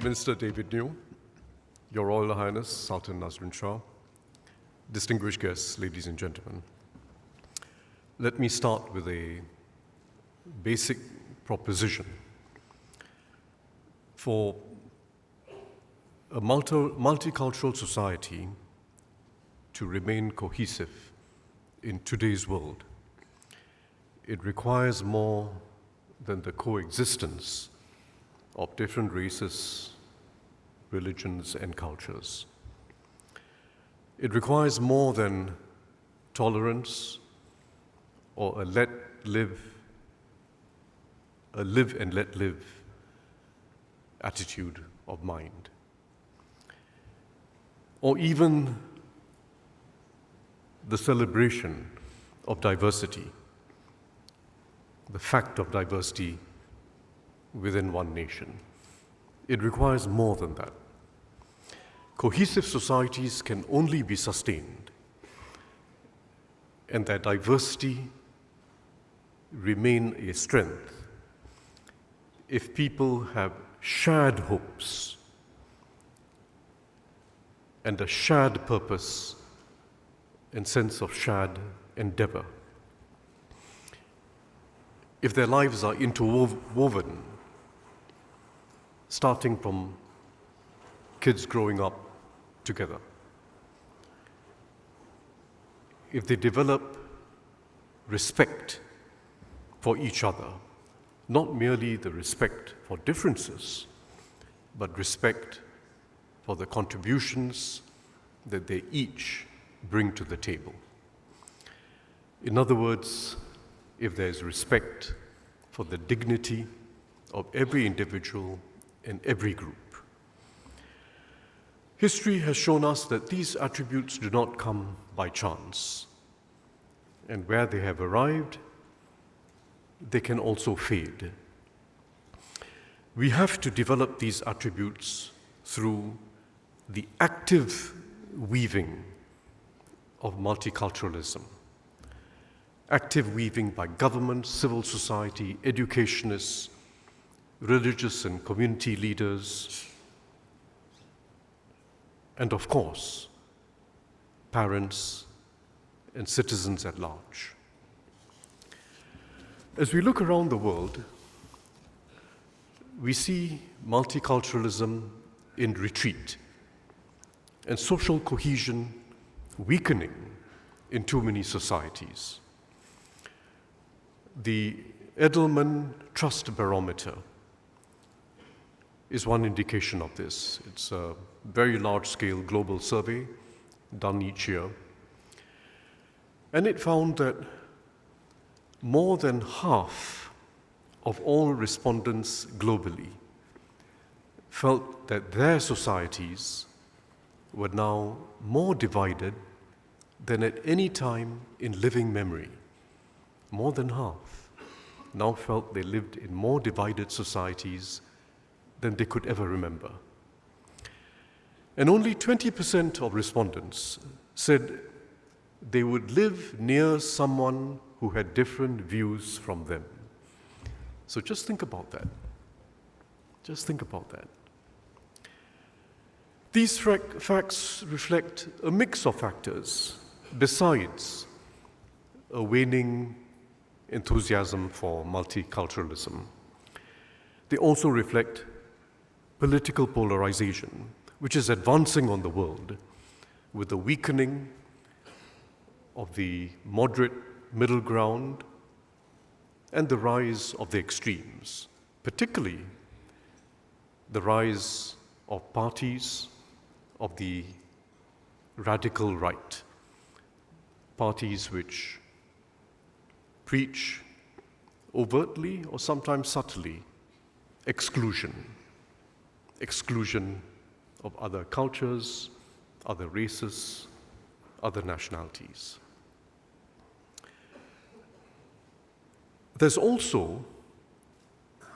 Minister David New, Your Royal Highness Sultan Nazrun Shah, distinguished guests, ladies and gentlemen. Let me start with a basic proposition. For a multicultural society to remain cohesive in today's world, it requires more than the coexistence of different races, religions, and cultures. It requires more than tolerance or a live and let live attitude of mind, or even the celebration of diversity, the fact of diversity within one nation. It requires more than that. Cohesive societies can only be sustained, and their diversity remain a strength if people have shared hopes and a shared purpose and sense of shared endeavor. If their lives are interwoven, starting from kids growing up together, if they develop respect for each other, not merely the respect for differences, but respect for the contributions that they each bring to the table. In other words, if there's respect for the dignity of every individual and every group. History has shown us that these attributes do not come by chance, and where they have arrived, they can also fade. We have to develop these attributes through the active weaving of multiculturalism. Active weaving by government, civil society, educationists, religious and community leaders, and of course, parents and citizens at large. As we look around the world, we see multiculturalism in retreat and social cohesion weakening in too many societies. The Edelman Trust Barometer is one indication of this. It's a very large-scale global survey done each year. And it found that more than half of all respondents globally felt that their societies were now more divided than at any time in living memory. More than half now felt they lived in more divided societies than they could ever remember. And only 20% of respondents said they would live near someone who had different views from them. So just think about that. Just think about that. These facts reflect a mix of factors besides a waning enthusiasm for multiculturalism. They also reflect political polarization, which is advancing on the world with the weakening of the moderate middle ground and the rise of the extremes, particularly the rise of parties of the radical right, parties which preach overtly or sometimes subtly exclusion of other cultures, other races, other nationalities. There's also,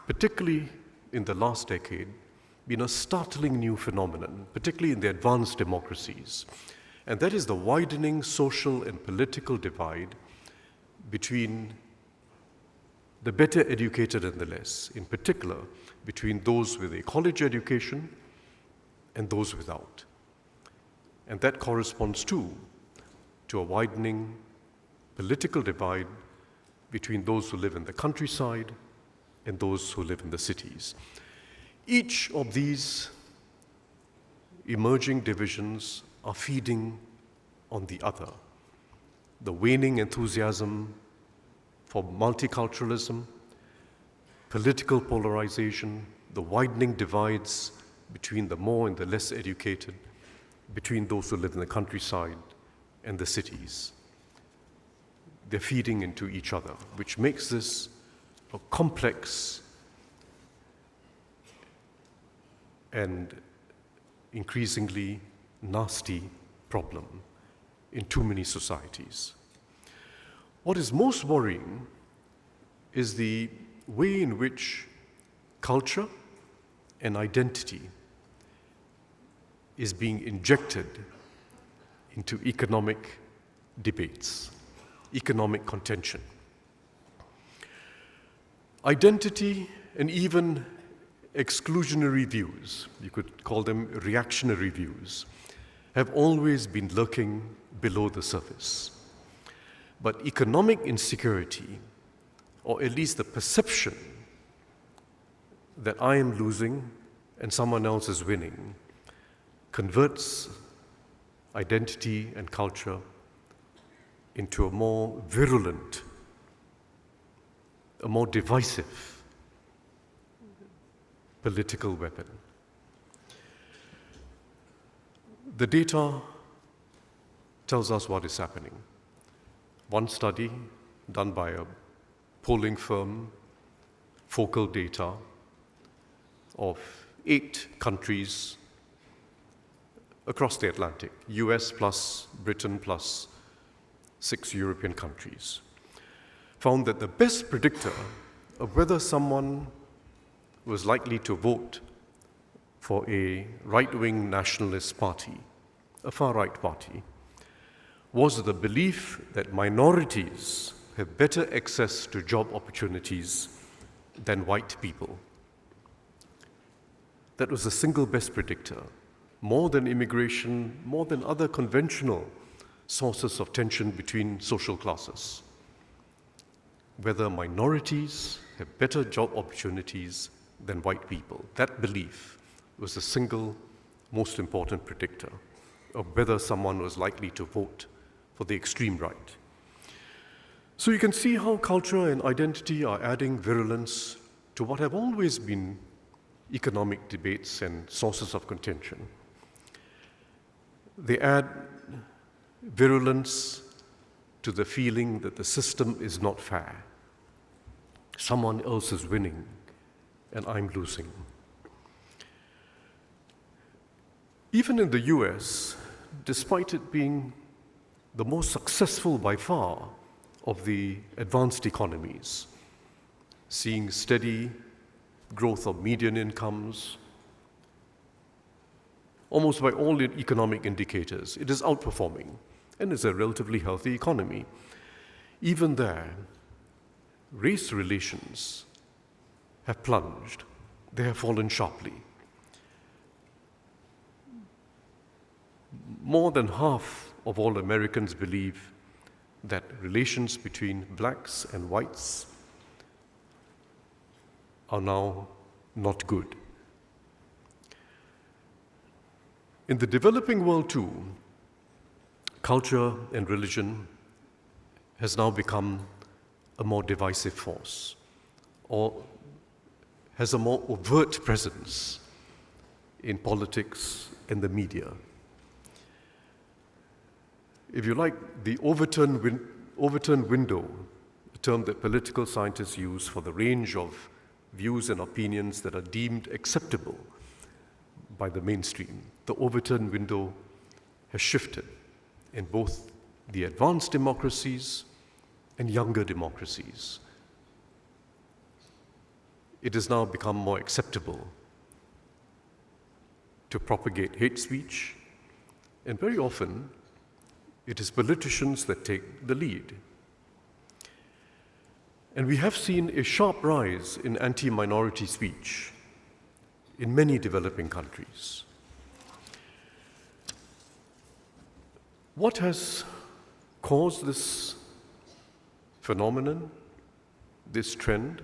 particularly in the last decade, been a startling new phenomenon, particularly in the advanced democracies, and that is the widening social and political divide between the better educated and the less, in particular, between those with a college education and those without. And that corresponds too to a widening political divide between those who live in the countryside and those who live in the cities. Each of these emerging divisions are feeding on the other. The waning enthusiasm for multiculturalism, political polarization, the widening divides between the more and the less educated, between those who live in the countryside and the cities. They're feeding into each other, which makes this a complex and increasingly nasty problem in too many societies. What is most worrying is the way in which culture and identity is being injected into economic debates, economic contention. Identity and even exclusionary views, you could call them reactionary views, have always been lurking below the surface. But economic insecurity, or at least the perception that I am losing and someone else is winning, converts identity and culture into a more virulent, a more divisive political weapon. The data tells us what is happening. One study done by a polling firm, Focal Data, of 8 countries across the Atlantic, US plus Britain plus 6 European countries, found that the best predictor of whether someone was likely to vote for a right-wing nationalist party, a far-right party, was the belief that minorities have better access to job opportunities than white people. That was the single best predictor, more than immigration, more than other conventional sources of tension between social classes. Whether minorities have better job opportunities than white people. That belief was the single most important predictor of whether someone was likely to vote for the extreme right. So you can see how culture and identity are adding virulence to what have always been economic debates and sources of contention. They add virulence to the feeling that the system is not fair. Someone else is winning and I'm losing. Even in the US, despite it being the most successful by far of the advanced economies, seeing steady growth of median incomes, almost by all economic indicators, it is outperforming and is a relatively healthy economy. Even there, race relations have plunged. They have fallen sharply. More than half of all Americans believe that relations between blacks and whites are now not good. In the developing world too, culture and religion has now become a more divisive force, or has a more overt presence in politics and the media. If you like, the overturned window, a term that political scientists use for the range of views and opinions that are deemed acceptable by the mainstream, the overturned window has shifted in both the advanced democracies and younger democracies. It has now become more acceptable to propagate hate speech, and very often it is politicians that take the lead. And we have seen a sharp rise in anti-minority speech in many developing countries. What has caused this phenomenon, this trend?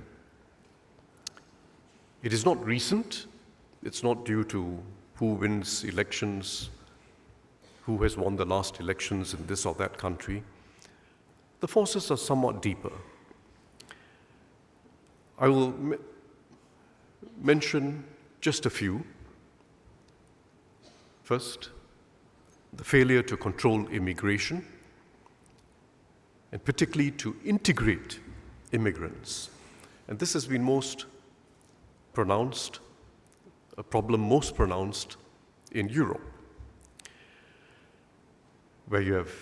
It is not recent. It's not due to who wins elections, who has won the last elections in this or that country. The forces are somewhat deeper. I will mention just a few. First, the failure to control immigration, and particularly to integrate immigrants. And this has been most pronounced, a problem most pronounced in Europe, where you have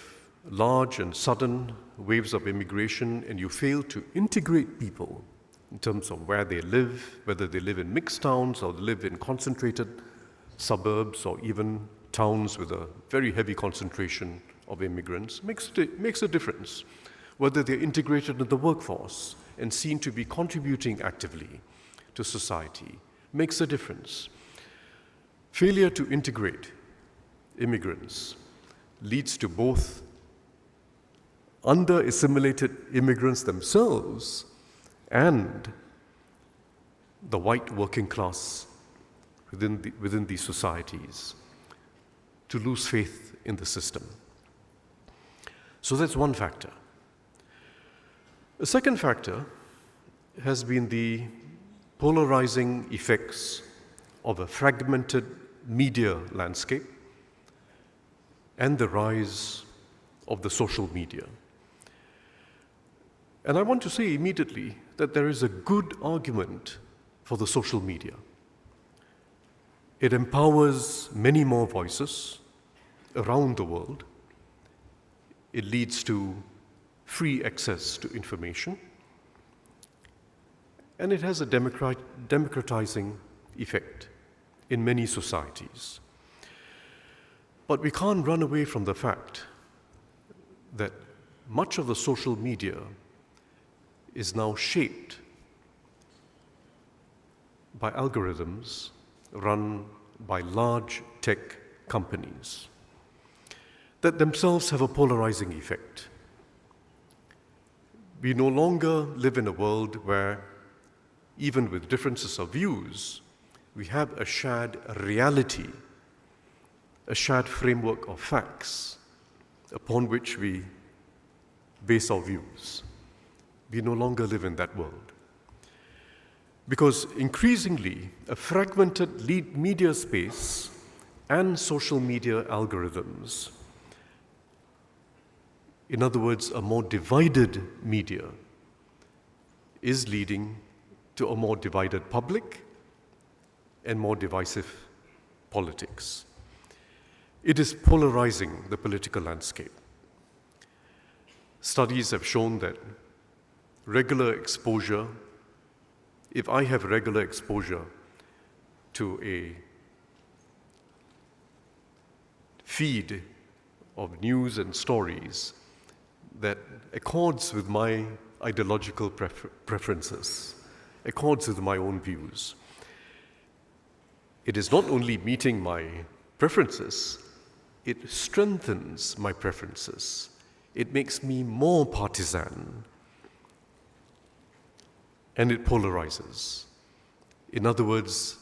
large and sudden waves of immigration and you fail to integrate people in terms of where they live, whether they live in mixed towns or live in concentrated suburbs or even towns with a very heavy concentration of immigrants, makes a difference. Whether they're integrated in the workforce and seen to be contributing actively to society makes a difference. Failure to integrate immigrants leads to both under-assimilated immigrants themselves and the white working class within these societies to lose faith in the system. So that's one factor. A second factor has been the polarizing effects of a fragmented media landscape and the rise of the social media. And I want to say immediately that there is a good argument for the social media. It empowers many more voices around the world. It leads to free access to information. And it has a democratizing effect in many societies. But we can't run away from the fact that much of the social media is now shaped by algorithms run by large tech companies that themselves have a polarizing effect. We no longer live in a world where, even with differences of views, we have a shared reality, a shared framework of facts upon which we base our views. We no longer live in that world. Because increasingly, a fragmented media space and social media algorithms, in other words, a more divided media, is leading to a more divided public and more divisive politics. It is polarizing the political landscape. Studies have shown that regular exposure, if I have regular exposure to a feed of news and stories that accords with my ideological preferences, accords with my own views, it is not only meeting my preferences, it strengthens my preferences. It makes me more partisan, and it polarizes. In other words,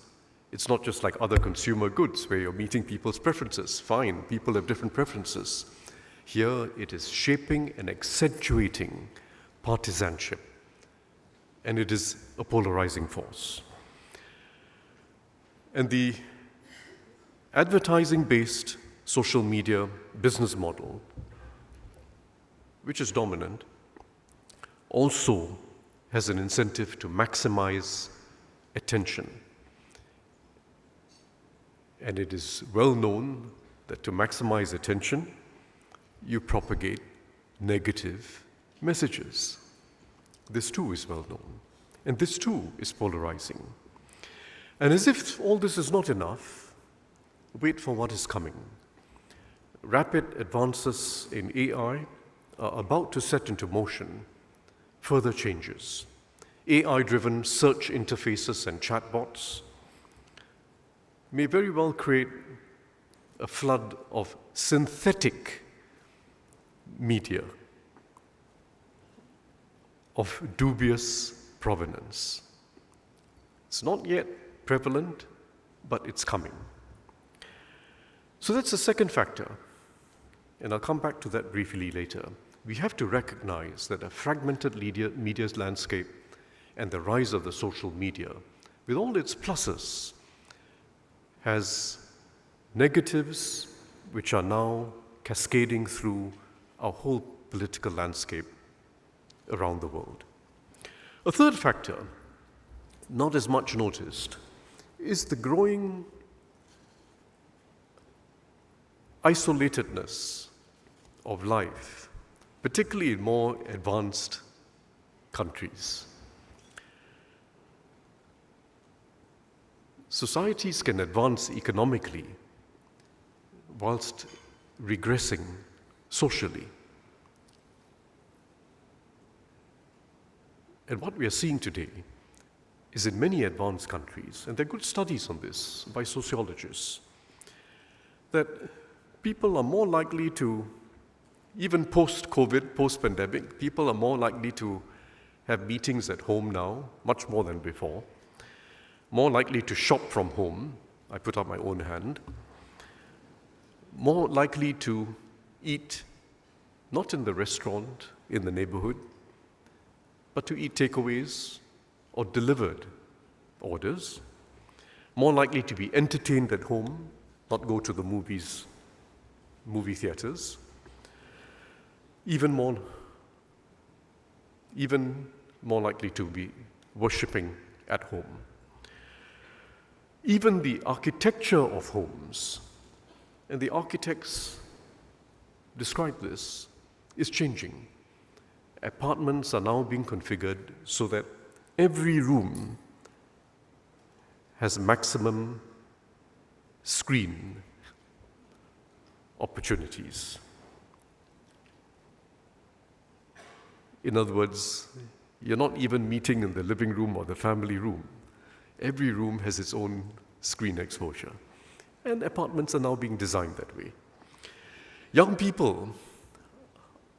it's not just like other consumer goods where you're meeting people's preferences. Fine, people have different preferences. Here it is shaping and accentuating partisanship, and it is a polarizing force. And the advertising-based social media business model, which is dominant, also has an incentive to maximize attention. And it is well known that to maximize attention, you propagate negative messages. This too is well known. And this too is polarizing. And as if all this is not enough, wait for what is coming. Rapid advances in AI are about to set into motion further changes. AI-driven search interfaces and chatbots, may very well create a flood of synthetic media of dubious provenance. It's not yet prevalent, but it's coming. So that's the second factor, and I'll come back to that briefly later. We have to recognize that a fragmented media landscape and the rise of the social media, with all its pluses, has negatives which are now cascading through our whole political landscape around the world. A third factor, not as much noticed, is the growing isolatedness of life, particularly in more advanced countries. Societies can advance economically whilst regressing socially. And what we are seeing today is in many advanced countries, and there are good studies on this by sociologists, that people are more likely to, even post-COVID, post-pandemic, people are more likely to have meetings at home now, much more than before, more likely to shop from home, I put up my own hand, more likely to eat not in the restaurant in the neighborhood, but to eat takeaways or delivered orders, more likely to be entertained at home, not go to the movie theaters, even more likely to be worshipping at home. Even the architecture of homes, and the architects describe this, is changing. Apartments are now being configured so that every room has maximum screen opportunities. In other words, you're not even meeting in the living room or the family room. Every room has its own screen exposure. And apartments are now being designed that way. Young people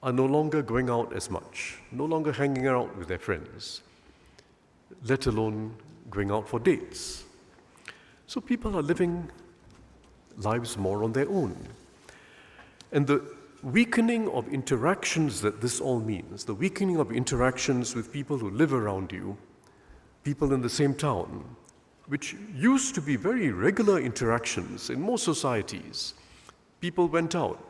are no longer going out as much, no longer hanging out with their friends, let alone going out for dates. So people are living lives more on their own. And the weakening of interactions that this all means, the weakening of interactions with people who live around you, people in the same town, which used to be very regular interactions in most societies. People went out.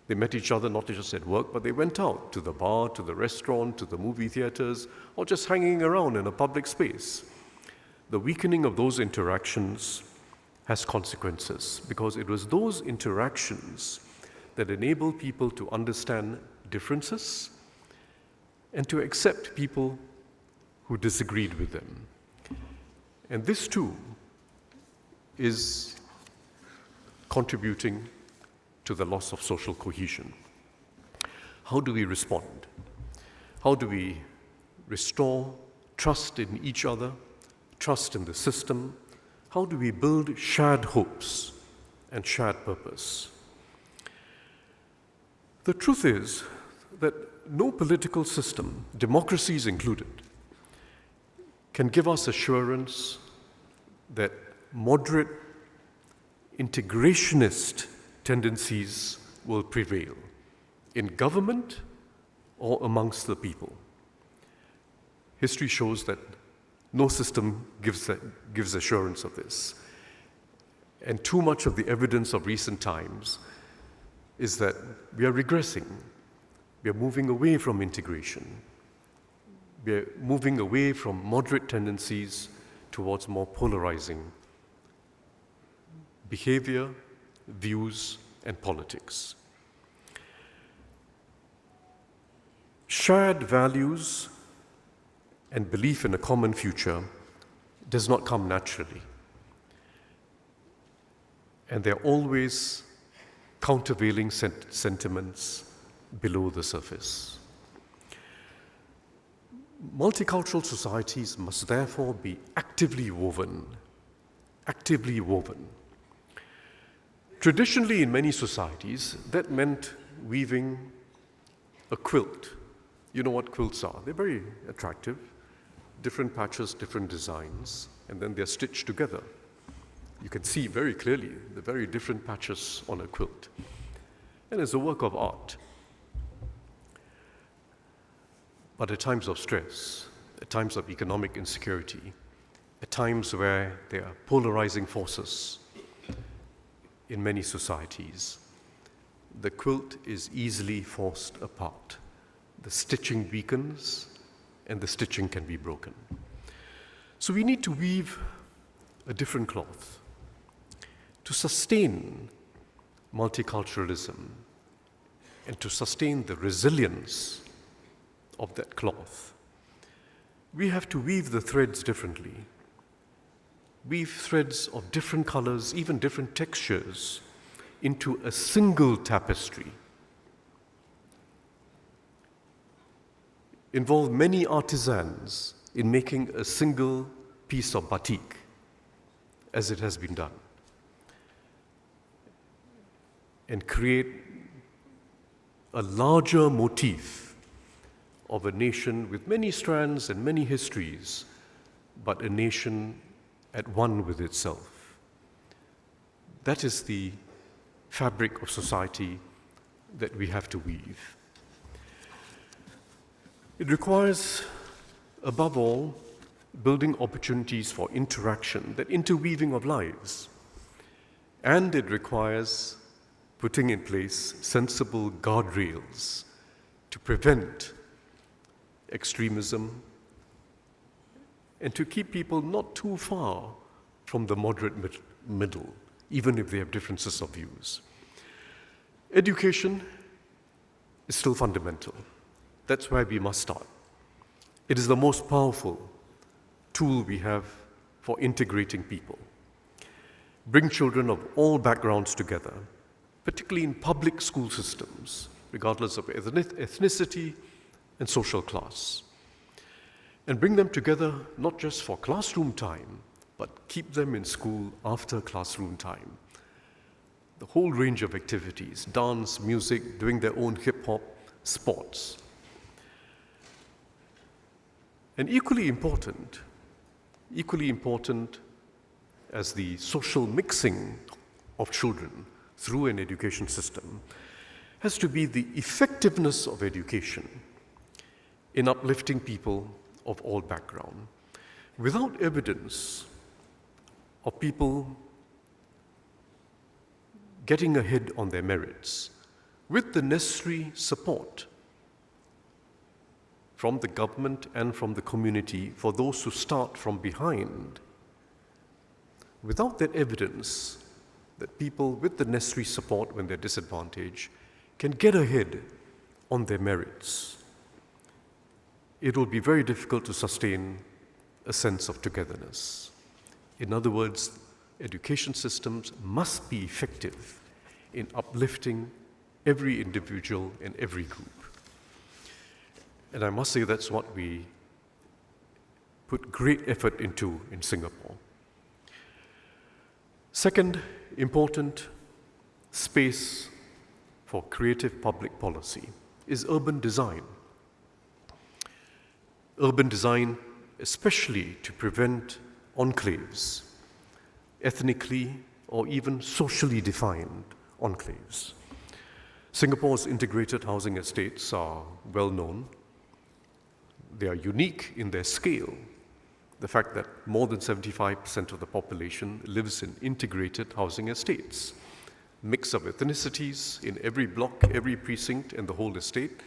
They met each other not just at work, but they went out to the bar, to the restaurant, to the movie theaters, or just hanging around in a public space. The weakening of those interactions has consequences, because it was those interactions that enable people to understand differences and to accept people who disagreed with them. And this too is contributing to the loss of social cohesion. How do we respond? How do we restore trust in each other, trust in the system? How do we build shared hopes and shared purpose? The truth is that no political system, democracies included, can give us assurance that moderate integrationist tendencies will prevail in government or amongst the people. History shows that no system gives assurance of this. And too much of the evidence of recent times is that we are regressing. We are moving away from integration. We are moving away from moderate tendencies towards more polarizing behavior, views, and politics. Shared values and belief in a common future does not come naturally. And there are always countervailing sentiments below the surface. Multicultural societies must therefore be actively woven actively woven. Traditionally, in many societies, that meant weaving a quilt. You know what quilts are. They're very attractive, different patches, different designs, and then they're stitched together. You can see very clearly the very different patches on a quilt. And it's a work of art. But at times of stress, at times of economic insecurity, at times where there are polarizing forces in many societies, the quilt is easily forced apart. The stitching weakens, and the stitching can be broken. So we need to weave a different cloth to sustain multiculturalism and to sustain the resilience of that cloth. We have to weave the threads differently. Weave threads of different colors, even different textures, into a single tapestry. Involve many artisans in making a single piece of batik, as it has been done, and create a larger motif of a nation with many strands and many histories, but a nation at one with itself. That is the fabric of society that we have to weave. It requires, above all, building opportunities for interaction, that interweaving of lives. And it requires putting in place sensible guardrails to prevent extremism and to keep people not too far from the moderate middle, even if they have differences of views. Education is still fundamental. That's where we must start. It is the most powerful tool we have for integrating people. Bring children of all backgrounds together, particularly in public school systems, regardless of ethnicity and social class. And bring them together not just for classroom time, but keep them in school after classroom time. The whole range of activities, dance, music, doing their own hip-hop, sports. And equally important as the social mixing of children through an education system has to be the effectiveness of education in uplifting people of all background. Without evidence of people getting ahead on their merits, with the necessary support from the government and from the community for those who start from behind, without that evidence that people with the necessary support when they're disadvantaged can get ahead on their merits, it will be very difficult to sustain a sense of togetherness. In other words, education systems must be effective in uplifting every individual and every group. And I must say that's what we put great effort into in Singapore. Second important space for creative public policy is urban design. Urban design, especially to prevent enclaves, ethnically or even socially defined enclaves. Singapore's integrated housing estates are well known. They are unique in their scale. The fact that more than 75% of the population lives in integrated housing estates. Mix of ethnicities in every block, every precinct, and the whole estate,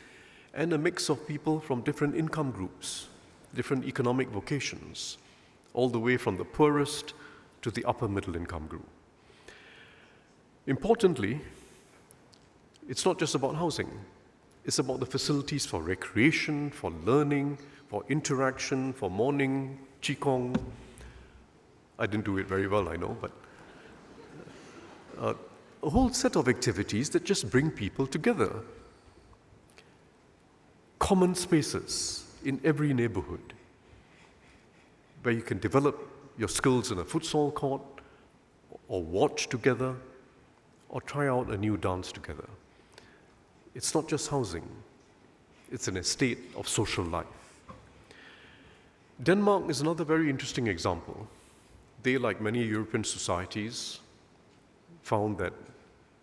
and a mix of people from different income groups, different economic vocations, all the way from the poorest to the upper middle income group. Importantly, it's not just about housing. It's about the facilities for recreation, for learning, for interaction, for morning, qigong. I didn't do it very well, I know, but a whole set of activities that just bring people together. Common spaces in every neighborhood where you can develop your skills in a futsal court or watch together, or try out a new dance together. It's not just housing, it's an estate of social life. Denmark is another very interesting example. They, like many European societies, found that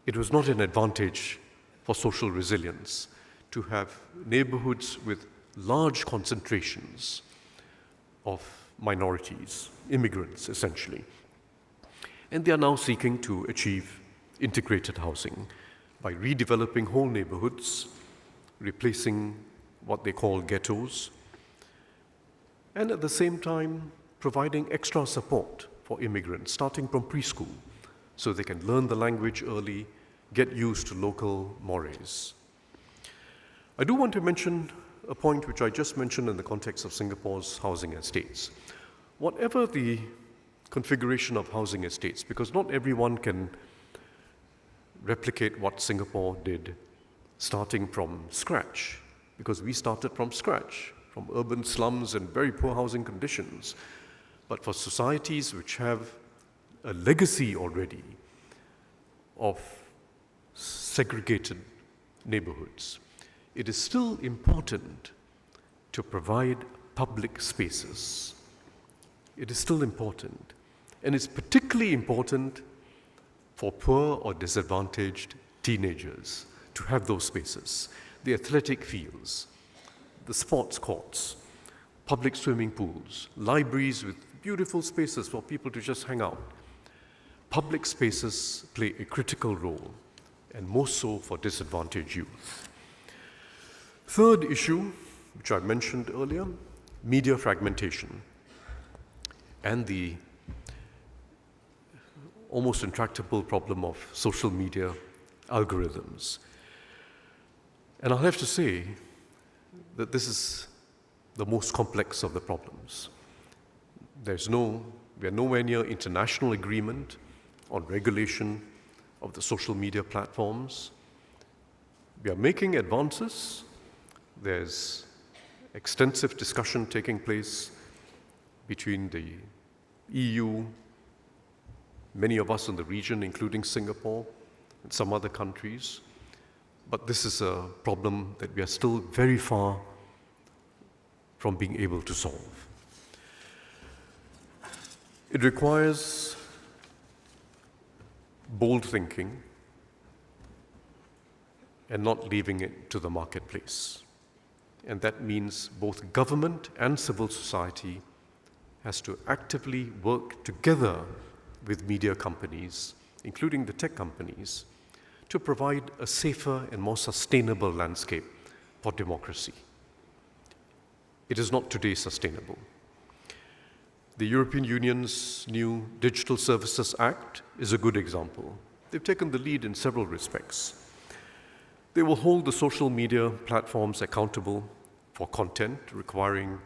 it was not an advantage for social resilience to have neighborhoods with large concentrations of minorities, immigrants essentially. And they are now seeking to achieve integrated housing by redeveloping whole neighborhoods, replacing what they call ghettos, and at the same time providing extra support for immigrants, starting from preschool, so they can learn the language early, get used to local mores. I do want to mention a point which I just mentioned in the context of Singapore's housing estates. Whatever the configuration of housing estates, because not everyone can replicate what Singapore did starting from scratch, because we started from scratch, from urban slums and very poor housing conditions. But for societies which have a legacy already of segregated neighborhoods, it is still important to provide public spaces. It is still important. And it's particularly important for poor or disadvantaged teenagers to have those spaces. The athletic fields, the sports courts, public swimming pools, libraries with beautiful spaces for people to just hang out. Public spaces play a critical role, and most so for disadvantaged youth. Third issue, which I mentioned earlier, media fragmentation and the almost intractable problem of social media algorithms. And I'll have to say that this is the most complex of the problems. We are nowhere near international agreement on regulation of the social media platforms. We are making advances. There's extensive discussion taking place between the EU, many of us in the region, including Singapore and some other countries. But this is a problem that we are still very far from being able to solve. It requires bold thinking and not leaving it to the marketplace. And that means both government and civil society has to actively work together with media companies, including the tech companies, to provide a safer and more sustainable landscape for democracy. It is not today sustainable. The European Union's new Digital Services Act is a good example. They've taken the lead in several respects. They will hold the social media platforms accountable for content requiring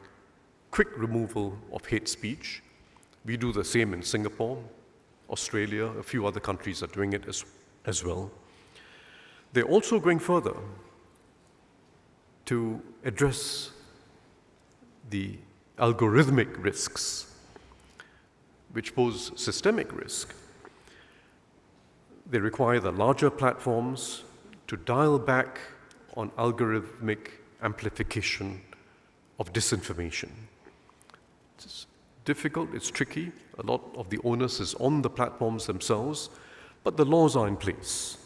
quick removal of hate speech. We do the same in Singapore, Australia, a few other countries are doing it as well. They're also going further to address the algorithmic risks, which pose systemic risk. They require the larger platforms to dial back on algorithmic amplification of disinformation. It's difficult, it's tricky. A lot of the onus is on the platforms themselves, but the laws are in place.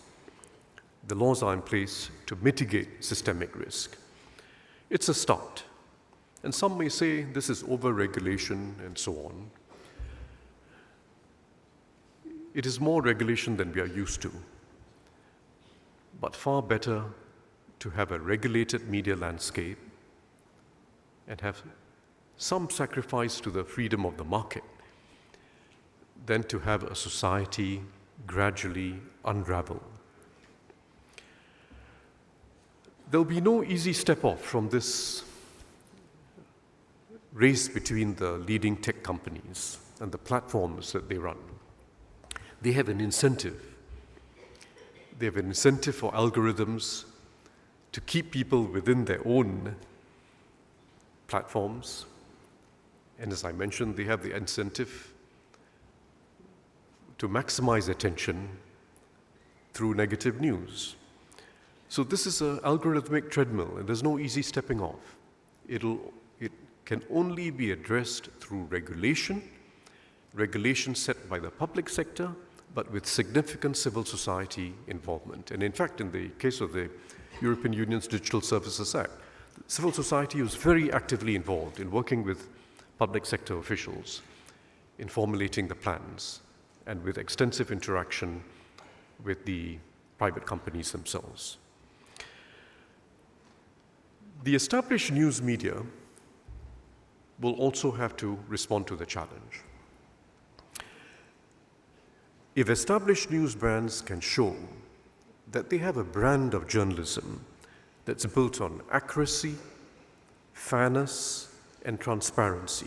The laws are in place to mitigate systemic risk. It's a start. And some may say this is over-regulation and so on. It is more regulation than we are used to, but far better to have a regulated media landscape and have some sacrifice to the freedom of the market than to have a society gradually unravel. There'll be no easy step off from this race between the leading tech companies and the platforms that they run. They have an incentive. They have an incentive for algorithms to keep people within their own platforms. And as I mentioned, they have the incentive to maximize attention through negative news. So this is an algorithmic treadmill, and there's no easy stepping off. It can only be addressed through regulation set by the public sector, but with significant civil society involvement. And in fact, in the case of the European Union's Digital Services Act, civil society was very actively involved in working with public sector officials in formulating the plans and with extensive interaction with the private companies themselves. The established news media will also have to respond to the challenge. If established news brands can show that they have a brand of journalism that's built on accuracy, fairness, and transparency,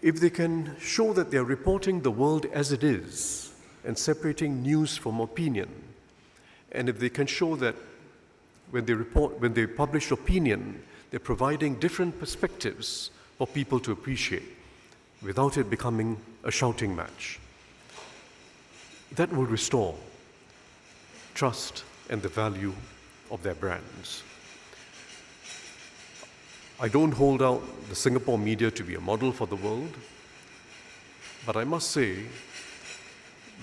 if they can show that they're reporting the world as it is and separating news from opinion, and if they can show that when they publish opinion, they're providing different perspectives for people to appreciate without it becoming a shouting match, that will restore trust and the value of their brands. I don't hold out the Singapore media to be a model for the world, but I must say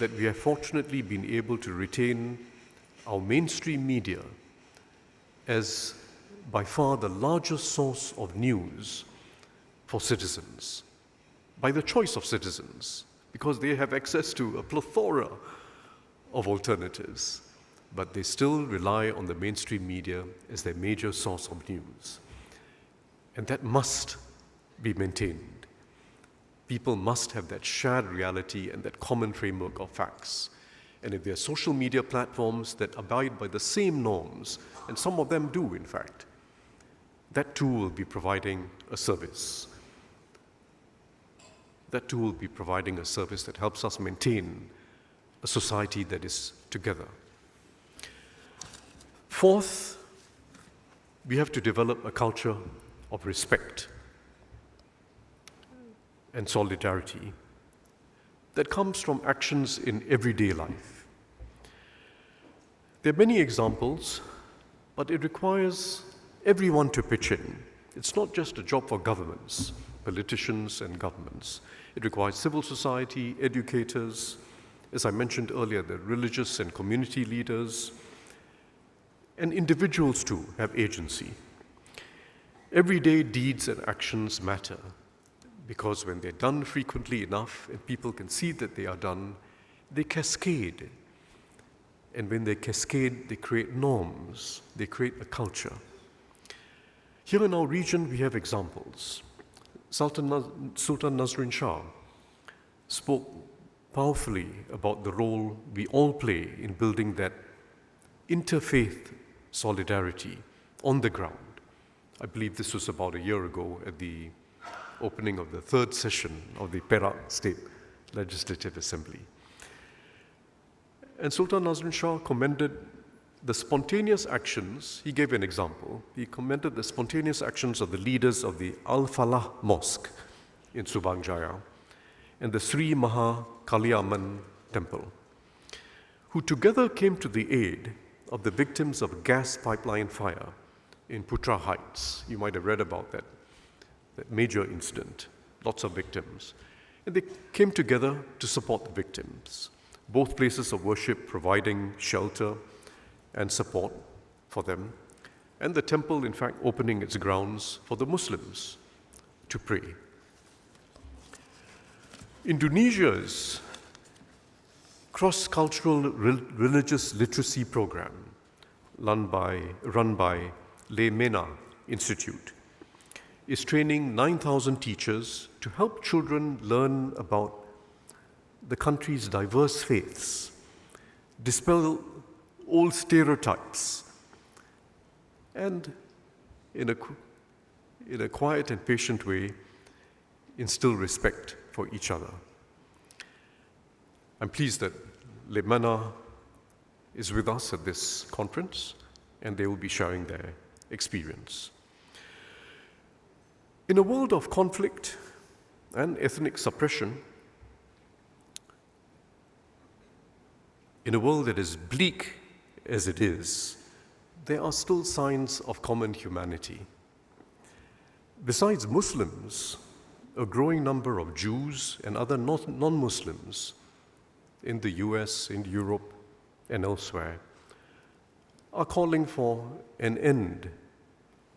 that we have fortunately been able to retain our mainstream media as by far the largest source of news for citizens, by the choice of citizens, because they have access to a plethora of alternatives, but they still rely on the mainstream media as their major source of news. And that must be maintained. People must have that shared reality and that common framework of facts. And if there are social media platforms that abide by the same norms, and some of them do, in fact, that too will be providing a service. That too will be providing a service that helps us maintain a society that is together. Fourth, we have to develop a culture of respect and solidarity that comes from actions in everyday life. There are many examples, but it requires everyone to pitch in. It's not just a job for governments, politicians and governments. It requires civil society, educators, as I mentioned earlier, the religious and community leaders, and individuals too have agency. Everyday deeds and actions matter because when they're done frequently enough and people can see that they are done, they cascade. And when they cascade, they create norms, they create a culture. Here in our region, we have examples. Sultan Nazrin Shah spoke powerfully about the role we all play in building that interfaith solidarity on the ground. I believe this was about a year ago at the opening of the third session of the Perak State Legislative Assembly. And Sultan Nazrin Shah commended the spontaneous actions. He gave an example. He commended the spontaneous actions of the leaders of the Al-Falah Mosque in Subang Jaya and the Sri Maha Kaliamman Temple, who together came to the aid of the victims of a gas pipeline fire in Putra Heights. You might have read about that major incident, lots of victims. And they came together to support the victims, both places of worship providing shelter and support for them, and the temple, in fact, opening its grounds for the Muslims to pray. Indonesia's cross-cultural religious literacy program, run by Le Mena Institute, is training 9,000 teachers to help children learn about the country's diverse faiths, dispel old stereotypes, and in a quiet and patient way, instill respect for each other. I'm pleased that Le Mena is with us at this conference, and they will be sharing their experience. In a world of conflict and ethnic suppression, in a world that is bleak as it is, there are still signs of common humanity. Besides Muslims, a growing number of Jews and other non-Muslims in the US, in Europe, and elsewhere are calling for an end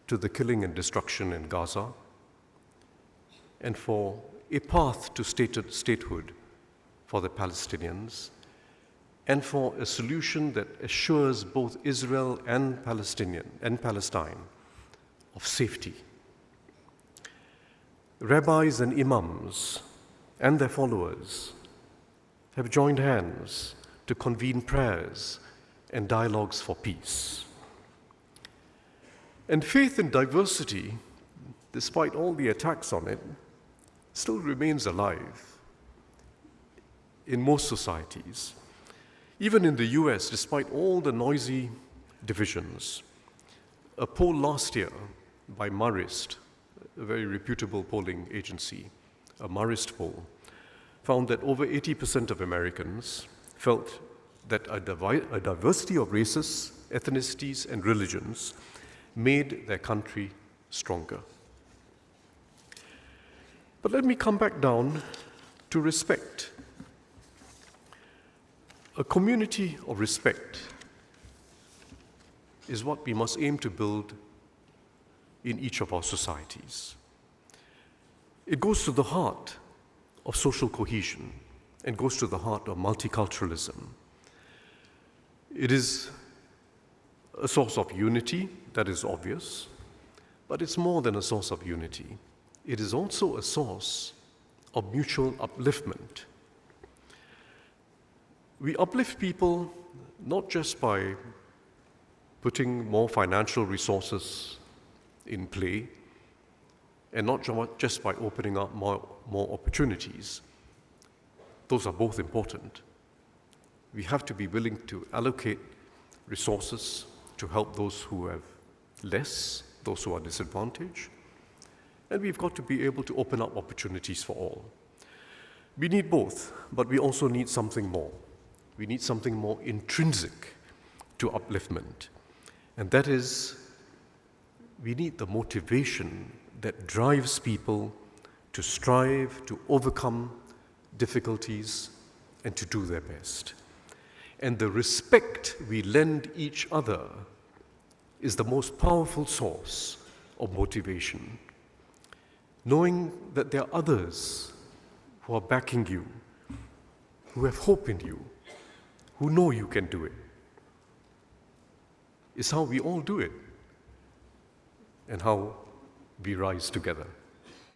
to the killing and destruction in Gaza and for a path to statehood for the Palestinians and for a solution that assures both Israel and Palestine of safety. Rabbis and imams and their followers have joined hands to convene prayers and dialogues for peace. And faith in diversity, despite all the attacks on it, still remains alive in most societies. Even in the US, despite all the noisy divisions, a poll last year by Marist, a very reputable polling agency, a Marist poll, found that over 80% of Americans felt that a diversity of races, ethnicities, and religions made their country stronger. But let me come back down to respect. A community of respect is what we must aim to build in each of our societies. It goes to the heart of social cohesion and goes to the heart of multiculturalism. It is a source of unity, that is obvious, but it's more than a source of unity. It is also a source of mutual upliftment. We uplift people not just by putting more financial resources in play and not just by opening up more opportunities. Those are both important. We have to be willing to allocate resources to help those who have less, those who are disadvantaged, and we've got to be able to open up opportunities for all. We need both, but we also need something more. We need something more intrinsic to upliftment, and that is, we need the motivation that drives people to strive, to overcome difficulties, and to do their best. And the respect we lend each other is the most powerful source of motivation. Knowing that there are others who are backing you, who have hope in you, who know you can do it, is how we all do it and how we rise together.